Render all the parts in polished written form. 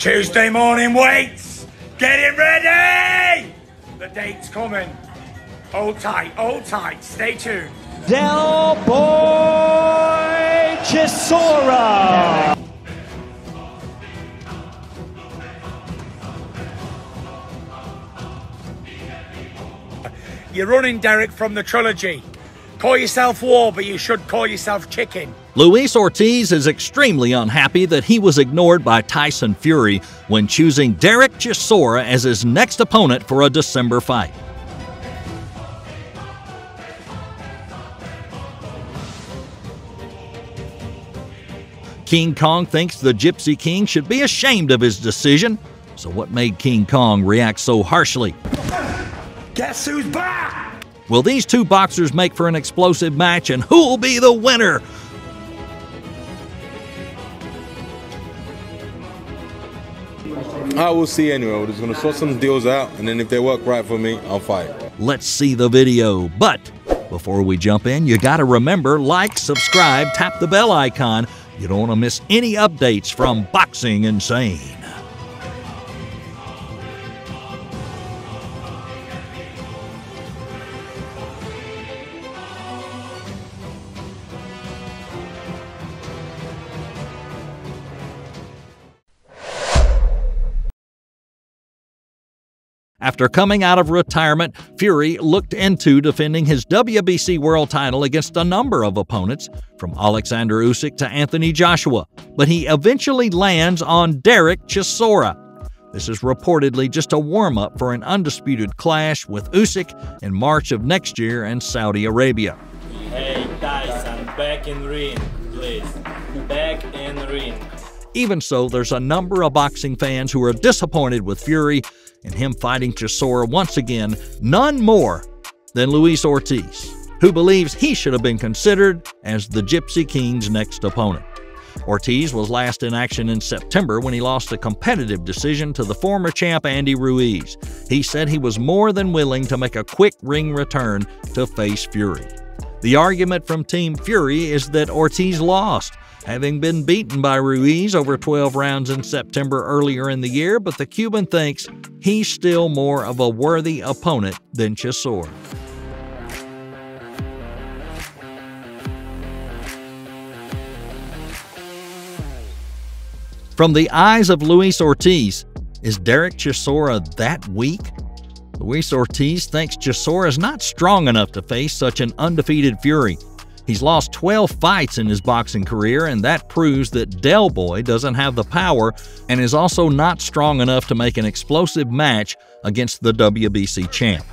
Tuesday morning weights. Get it ready. The date's coming. Hold tight, stay tuned. Del Boy Chisora. You're running, Derek, from the trilogy. Call yourself War, but you should call yourself Chicken. Luis Ortiz is extremely unhappy that he was ignored by Tyson Fury when choosing Derek Chisora as his next opponent for a December fight. King Kong thinks the Gypsy King should be ashamed of his decision. So what made King Kong react so harshly? Guess who's back? Will these two boxers make for an explosive match, and who'll be the winner? I will see anyway. We're just going to sort some deals out, and then if they work right for me, I'll fight. Let's see the video. But before we jump in, you got to remember, like, subscribe, tap the bell icon. You don't want to miss any updates from Boxing Insane. After coming out of retirement, Fury looked into defending his WBC world title against a number of opponents, from Oleksandr Usyk to Anthony Joshua, but he eventually lands on Derek Chisora. This is reportedly just a warm-up for an undisputed clash with Usyk in March of next year in Saudi Arabia. Hey Tyson, back in ring, please. Back in ring. Even so, there's a number of boxing fans who are disappointed with Fury and him fighting Chisora once again, none more than Luis Ortiz, who believes he should have been considered as the Gypsy King's next opponent. Ortiz was last in action in September when he lost a competitive decision to the former champ Andy Ruiz. He said he was more than willing to make a quick ring return to face Fury. The argument from Team Fury is that Ortiz lost, having been beaten by Ruiz over 12 rounds in September earlier in the year, but the Cuban thinks he's still more of a worthy opponent than Chisora. From the eyes of Luis Ortiz, is Derek Chisora that weak? Luis Ortiz thinks Chisora is not strong enough to face such an undefeated Fury. He's lost 12 fights in his boxing career, and that proves that Del Boy doesn't have the power and is also not strong enough to make an explosive match against the WBC champ.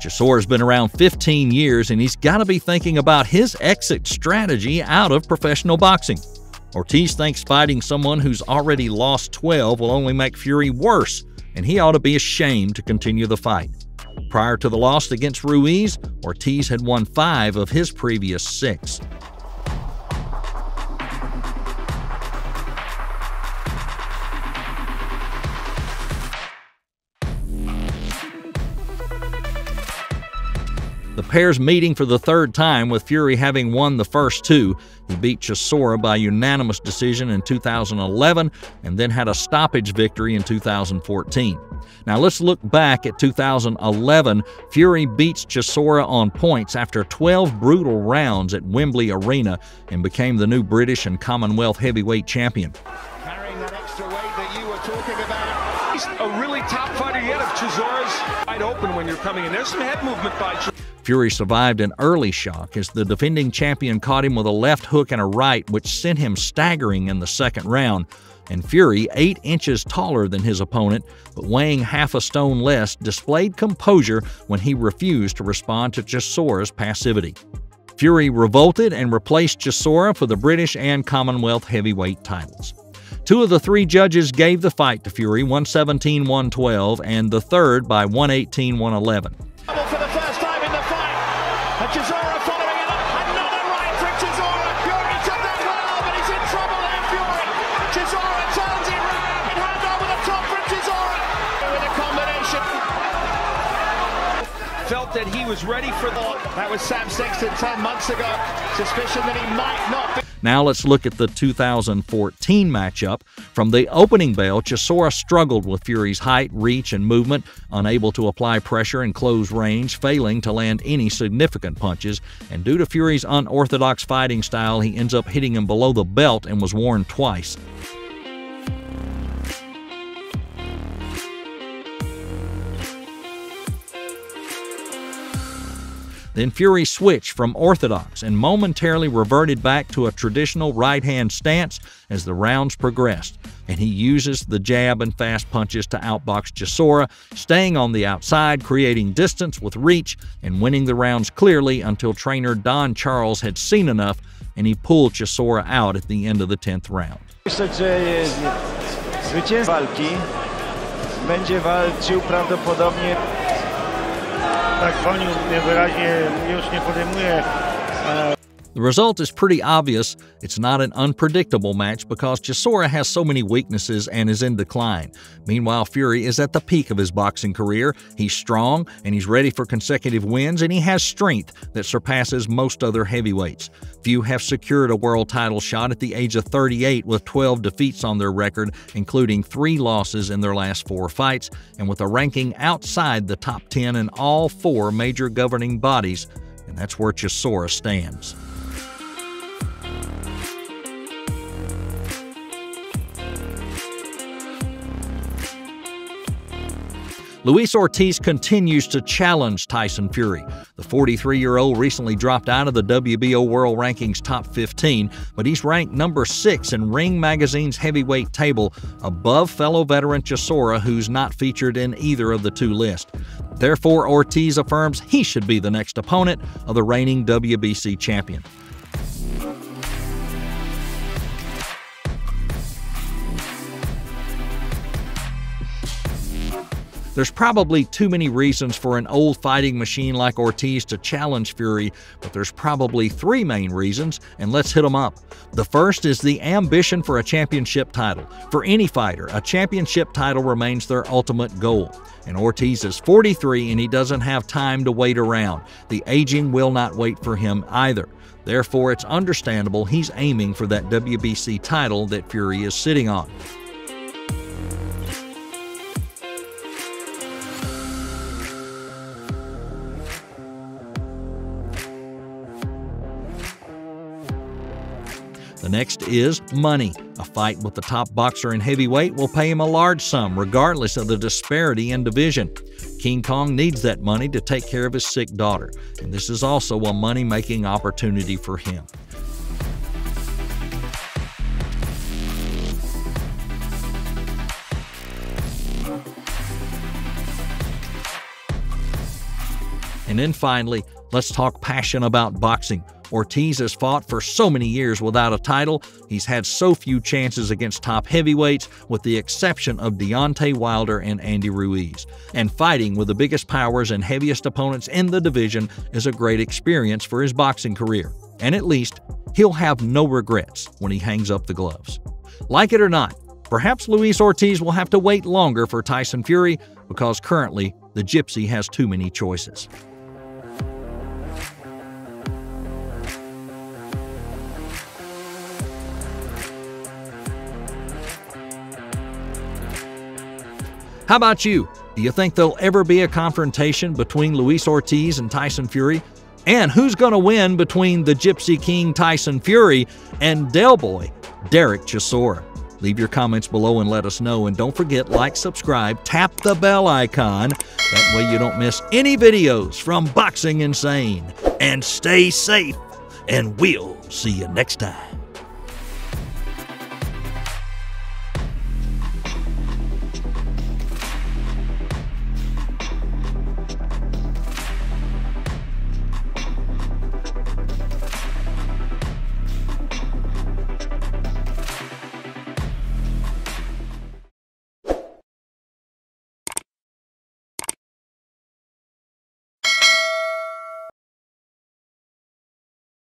Chisora's been around 15 years, and he's got to be thinking about his exit strategy out of professional boxing. Ortiz thinks fighting someone who's already lost 12 will only make Fury worse, and he ought to be ashamed to continue the fight. Prior to the loss against Ruiz, Ortiz had won 5 of his previous 6. The pair's meeting for the third time, with Fury having won the first 2. He beat Chisora by unanimous decision in 2011 and then had a stoppage victory in 2014. Now let's look back at 2011. Fury beats Chisora on points after 12 brutal rounds at Wembley Arena and became the new British and Commonwealth heavyweight champion. Carrying that extra weight that you were talking about. He's a really top fighter yet of Chisora's. Wide open when you're coming in. There's some head movement by Chisora. Fury survived an early shock as the defending champion caught him with a left hook and a right, which sent him staggering in the second round. And Fury, 8 inches taller than his opponent, but weighing half a stone less, displayed composure when he refused to respond to Chisora's passivity. Fury revolted and replaced Chisora for the British and Commonwealth heavyweight titles. 2 of the 3 judges gave the fight to Fury, 117-112, and the third by 118-111. For the first time in the fight, Chisora following it up. Another right from Chisora. Fury took that well, but he's in trouble there, Fury. Chisora turns it round. Hand over the top from Chisora. With a combination. Felt that he was ready for the... That was Sam Sexton 10 months ago. Suspicion that he might not be... Now let's look at the 2014 matchup. From the opening bell, Chisora struggled with Fury's height, reach, and movement, unable to apply pressure in close range, failing to land any significant punches, and due to Fury's unorthodox fighting style, he ends up hitting him below the belt and was warned twice. Then Fury switched from orthodox and momentarily reverted back to a traditional right-hand stance as the rounds progressed, and he uses the jab and fast punches to outbox Chisora, staying on the outside, creating distance with reach, and winning the rounds clearly until trainer Don Charles had seen enough, and he pulled Chisora out at the end of the 10th round. Zwycięzca walki będzie walczył prawdopodobnie. The result is pretty obvious. It's not an unpredictable match because Chisora has so many weaknesses and is in decline. Meanwhile, Fury is at the peak of his boxing career. He's strong and he's ready for consecutive wins, and he has strength that surpasses most other heavyweights. Few have secured a world title shot at the age of 38 with 12 defeats on their record, including 3 losses in their last 4 fights, and with a ranking outside the top 10 in all 4 major governing bodies, and that's where Chisora stands. Luis Ortiz continues to challenge Tyson Fury. The 43-year-old recently dropped out of the WBO World Rankings top 15, but he's ranked number 6 in Ring Magazine's heavyweight table, above fellow veteran Chisora, who's not featured in either of the 2 lists. Therefore, Ortiz affirms he should be the next opponent of the reigning WBC champion. There's probably too many reasons for an old fighting machine like Ortiz to challenge Fury, but there's probably 3 main reasons, and let's hit them up. The first is the ambition for a championship title. For any fighter, a championship title remains their ultimate goal. And Ortiz is 43 and he doesn't have time to wait around. The aging will not wait for him either. Therefore, it's understandable he's aiming for that WBC title that Fury is sitting on. The next is money. A fight with the top boxer in heavyweight will pay him a large sum, regardless of the disparity in division. King Kong needs that money to take care of his sick daughter, and this is also a money-making opportunity for him. And then finally, let's talk passion about boxing. Ortiz has fought for so many years without a title. He's had so few chances against top heavyweights, with the exception of Deontay Wilder and Andy Ruiz. And fighting with the biggest powers and heaviest opponents in the division is a great experience for his boxing career. And at least, he'll have no regrets when he hangs up the gloves. Like it or not, perhaps Luis Ortiz will have to wait longer for Tyson Fury because currently the Gypsy has too many choices. How about you? Do you think there'll ever be a confrontation between Luis Ortiz and Tyson Fury? And who's going to win between the Gypsy King Tyson Fury and Del Boy Derek Chisora? Leave your comments below and let us know. And don't forget, like, subscribe, tap the bell icon. That way you don't miss any videos from Boxing Insane. And stay safe, and we'll see you next time.